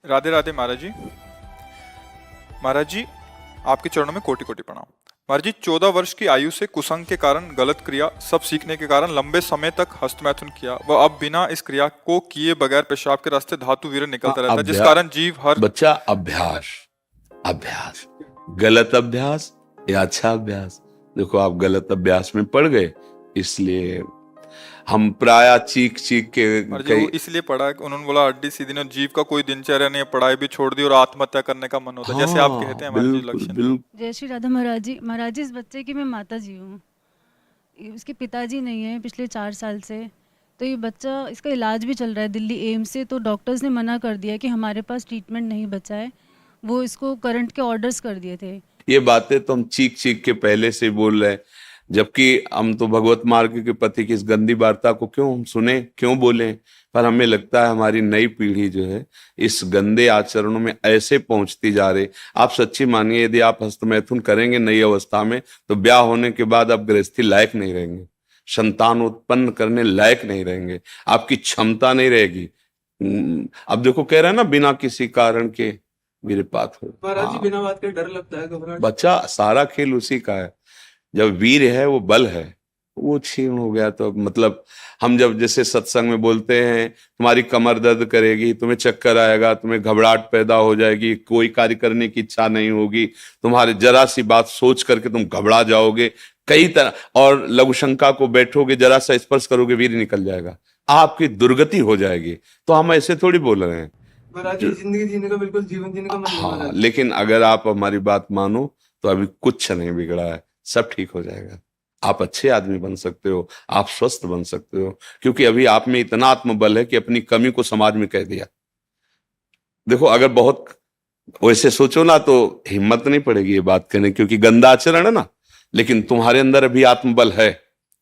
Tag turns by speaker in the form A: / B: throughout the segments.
A: राधे राधे महाराज जी। महाराज जी, आपके चरणों में कोटि कोटि प्रणाम। महाराज जी, 14 वर्ष की आयु से कुसंग के कारण गलत क्रिया सब सीखने के कारण लंबे समय तक हस्तमैथुन किया व अब बिना इस क्रिया को किए बगैर पेशाब के रास्ते धातु वीर्य
B: हाँ,
A: निकलता रहता है, जिस
B: अभ्यास
A: कारण जीव हर
B: बच्चा अभ्यास अभ्यास गलत अभ्यास या अच्छा अभ्यास। देखो आप गलत अभ्यास में पड़ गए, इसलिए हम प्राय चीख चीख के
A: महाराज जी, वो इसलिए पढ़ा कि उन्होंने बोला हड्डी सीधी नहीं, जीव का कोई दिनचर्या नहीं है, पढ़ाई भी छोड़ दी और आत्महत्या करने का मन होता है, जैसे आप कहते हैं महाराज जी
B: बिल्कुल
A: लक्षण।
B: बिल्कुल।
C: जय श्री राधा महाराज जी। महाराज जी, इस बच्चे की मैं माता जी हूँ। उसके पिताजी नहीं है पिछले 4 साल से। तो ये बच्चा, इसका इलाज भी चल रहा है दिल्ली एम्स से। तो डॉक्टर्स ने मना कर दिया कि हमारे पास ट्रीटमेंट नहीं बचा है। वो इसको करंट के ऑर्डर्स कर दिए थे।
B: ये बातें तो हम चीख चीख के पहले से बोल रहे हैं, जबकि हम तो भगवत मार्ग के पति की इस गंदी वार्ता को क्यों हम सुने, क्यों बोले। पर हमें लगता है हमारी नई पीढ़ी जो है इस गंदे आचरणों में ऐसे पहुंचती जा रही। आप सच्ची मानिए, यदि आप हस्तमैथुन करेंगे नई अवस्था में तो ब्याह होने के बाद आप गृहस्थी लायक नहीं रहेंगे, संतान उत्पन्न करने लायक नहीं रहेंगे, आपकी क्षमता नहीं रहेगी। अब देखो कह रहे हैं ना, बिना किसी कारण के वीरपात हो।
D: महाराज जी, बिना बात के डर लगता है, घबराहट।
B: बच्चा, सारा खेल उसी का है। जब वीर है वो बल है, वो क्षीण हो गया तो मतलब हम जब जैसे सत्संग में बोलते हैं तुम्हारी कमर दर्द करेगी, तुम्हें चक्कर आएगा, तुम्हें घबराहट पैदा हो जाएगी, कोई कार्य करने की इच्छा नहीं होगी, तुम्हारे जरा सी बात सोच करके तुम घबरा जाओगे कई तरह, और लघु शंका को बैठोगे, जरा सा स्पर्श करोगे वीर निकल जाएगा, आपकी दुर्गति हो जाएगी। तो हम ऐसे थोड़ी बोल रहे हैं
D: महाराज जी, जिंदगी जीने का बिल्कुल जीवन जीने का मन नहीं
B: हाँ,
D: महाराज जी।
B: लेकिन अगर आप हमारी बात मानो तो अभी कुछ नहीं बिगड़ा है, सब ठीक हो जाएगा। आप अच्छे आदमी बन सकते हो, आप स्वस्थ बन सकते हो, क्योंकि अभी आप में इतना आत्मबल है कि अपनी कमी को समाज में कह दिया। देखो अगर बहुत वैसे सोचो ना तो हिम्मत नहीं पड़ेगी ये बात कहने, क्योंकि गंदा आचरण है ना। लेकिन तुम्हारे अंदर अभी आत्मबल है,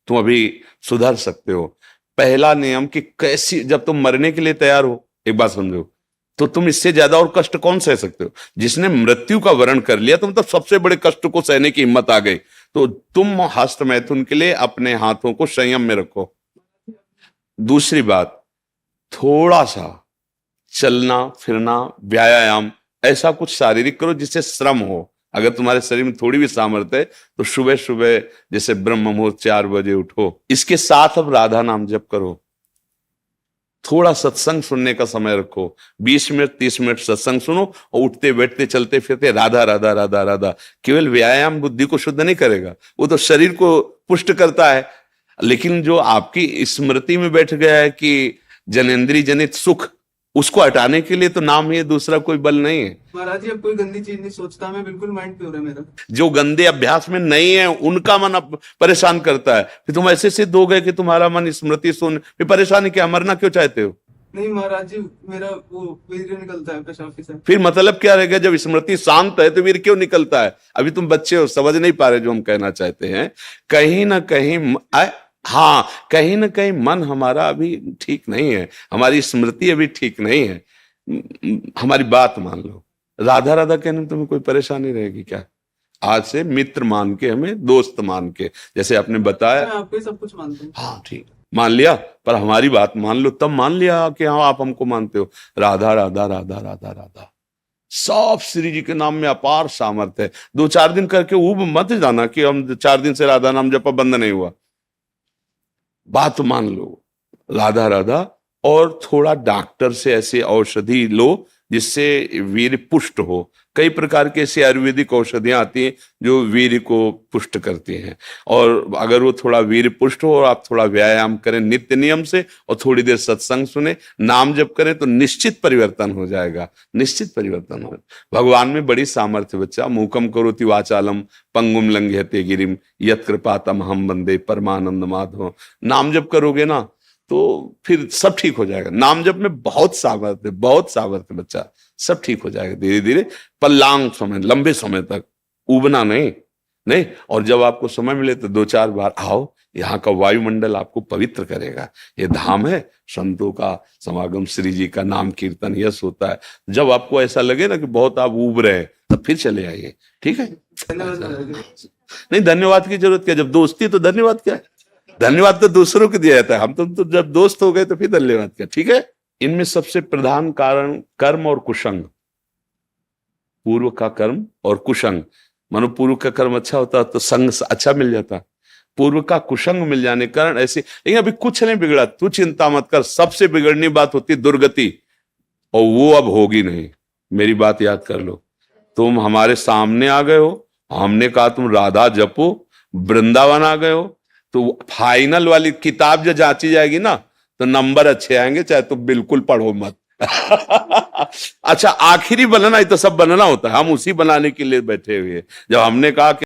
B: तुम अभी सुधर सकते हो। पहला नियम कि कैसी, जब तुम मरने के लिए तैयार हो, एक बात समझो, तो तुम इससे ज्यादा और कष्ट कौन सह सकते हो। जिसने मृत्यु का वर्ण कर लिया तो मतलब सबसे बड़े कष्ट को सहने की हिम्मत आ गई। तो तुम हस्तमैथुन के लिए अपने हाथों को संयम में रखो। दूसरी बात, थोड़ा सा चलना फिरना, व्यायाम, ऐसा कुछ शारीरिक करो जिससे श्रम हो। अगर तुम्हारे शरीर में थोड़ी भी सामर्थ्य है तो सुबह सुबह जैसे ब्रह्म मुहूर्त 4 बजे उठो। इसके साथ अब राधा नाम जप करो, थोड़ा सत्संग सुनने का समय रखो, 20 मिनट 30 मिनट सत्संग सुनो और उठते बैठते चलते फिरते राधा राधा राधा राधा। केवल व्यायाम बुद्धि को शुद्ध नहीं करेगा, वो तो शरीर को पुष्ट करता है, लेकिन जो आपकी स्मृति में बैठ गया है कि जनेंद्रिय जनित सुख, उसको हटाने के लिए तो नाम ही है, दूसरा कोई बल नहीं है।
D: महाराज जी, अब कोई गंदी चीज नहीं सोचता, मैं बिल्कुल माइंड प्योर है मेरा।
B: जो गंदे अभ्यास में नहीं है उनका मन अब परेशान करता है। फिर तुम ऐसे सिद्ध हो गए कि तुम्हारा मन स्मृति सुन, फिर परेशानी क्या, मरना क्यों चाहते हो।
D: नहीं महाराज जी, मेरा वो वीर्य निकलता है पेशाब के साथ।
B: फिर मतलब क्या रहेगा, जब स्मृति शांत है तो वीर क्यों निकलता है। अभी तुम बच्चे हो, समझ नहीं पा रहे जो हम कहना चाहते हैं। कहीं ना कहीं हाँ, कहीं ना कहीं मन हमारा अभी ठीक नहीं है, हमारी स्मृति अभी ठीक नहीं है। हमारी बात मान लो, राधा राधा कहने में तुम्हें कोई परेशानी रहेगी क्या। आज से मित्र मान के, हमें दोस्त मान के, जैसे आपने बताया।
D: मैं आपको ही सब कुछ मानता हूँ।
B: हाँ ठीक, मान लिया, पर हमारी बात मान लो, तब मान लिया कि हाँ आप हमको मानते हो। राधा राधा राधा राधा राधा, सब श्री जी के नाम में अपार सामर्थ्य है। 2-4 दिन करके ऊब मत जाना कि हम 4 दिन से राधा नाम जपा बंद नहीं हुआ। बात मान लो, राधा राधा, और थोड़ा डॉक्टर से ऐसे औषधि लो जिससे वीर्य पुष्ट हो। कई प्रकार के ऐसी आयुर्वेदिक औषधियां आती हैं जो वीर्य को पुष्ट करती हैं, और अगर वो थोड़ा वीर्य पुष्ट हो और आप थोड़ा व्यायाम करें नित्य नियम से और थोड़ी देर सत्संग सुने, नाम जप करें, तो निश्चित परिवर्तन हो जाएगा, निश्चित परिवर्तन हो। भगवान में बड़ी सामर्थ्य बच्चा। मूकम करोति वाचालम पंगुम लंघयते गिरिम यत् कृपातम हम वंदे परमानंद माधव। नाम जप करोगे ना तो फिर सब ठीक हो जाएगा। नाम जप में बहुत सामर्थ्य, बहुत सामर्थ्य बच्चा, सब ठीक हो जाएगा धीरे धीरे, पर लॉन्ग समय, लंबे समय तक, उबना नहीं नहीं। और जब आपको समय मिले तो 2-4 बार आओ, यहाँ का वायुमंडल आपको पवित्र करेगा। ये धाम है, संतों का समागम, श्री जी का नाम कीर्तन यश होता है। जब आपको ऐसा लगे ना कि बहुत आप उब रहे हैं, तब फिर चले आइए, ठीक है।
D: धन्यवाद महाराज जी।
B: नहीं, धन्यवाद की जरूरत क्या, जब दोस्ती तो धन्यवाद क्या है। धन्यवाद तो दूसरों को दिया जाता है, हम तो जब दोस्त हो गए तो फिर धन्यवाद क्या, ठीक है। इनमें सबसे प्रधान कारण कर्म और कुसंग, पूर्व का कर्म और कुसंग। मानो पूर्व का कर्म अच्छा होता तो संग अच्छा मिल जाता, पूर्व का कुसंग मिल जाने के कारण ऐसे। लेकिन अभी कुछ नहीं बिगड़ा, तू चिंता मत कर। सबसे बिगड़नी बात होती दुर्गति, और वो अब होगी नहीं। मेरी बात याद कर लो, तुम हमारे सामने आ गए हो, हमने कहा तुम राधा जपो, वृंदावन आ गए हो, तो फाइनल वाली किताब जो जांची जाएगी ना तो नंबर अच्छे आएंगे, चाहे तुम बिल्कुल पढ़ो मत। अच्छा, आखिरी बनना ही तो सब बनना होता है, हम उसी बनाने के लिए बैठे हुए। जब हमने कहा कि